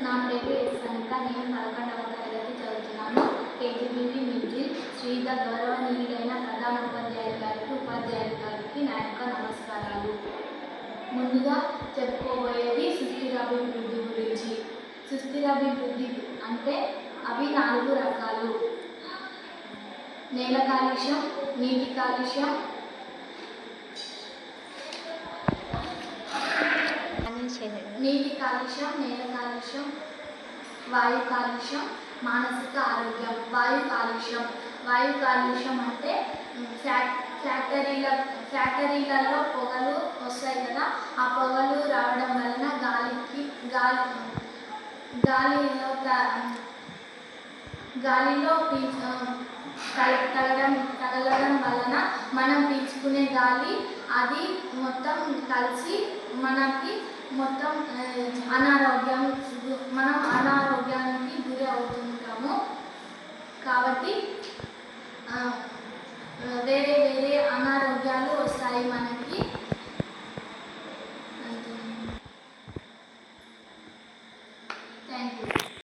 నా పేరు ఎస్ సనిత. నేను 11వ తరగతి చదువుతున్నాను. కేజీబీవీ మిర్జిల్ శ్రీధర్ గౌరవనీయులైన ప్రధాన ఉపాధ్యాయులు గారికి నా యొక్క నమస్కారాలు. ముందుగా చెప్పుకోబోయేది సుస్థిరాభివృద్ధి గురించి. సుస్థిరాభివృద్ధి అంటే అవి 4 రకాలు: నేల కాలుష్యం, నీటి కాలుష్యం, నేల కాలుష్యం, వాయు కాలుష్యం, మానసిక ఆరోగ్యం. వాయు కాలుష్యం అంటే ఫ్యాక్టరీలలో పొగలు వస్తాయి కదా, ఆ పొగలు రావడం వలన గాలిలో తగలడం వలన మనం పీల్చుకునే గాలి అది మొత్తం కలిసి మనం అనారోగ్యానికి గురి అవుతుంటాము. కాబట్టి వేరే అనారోగ్యాలు వస్తాయి మనకి.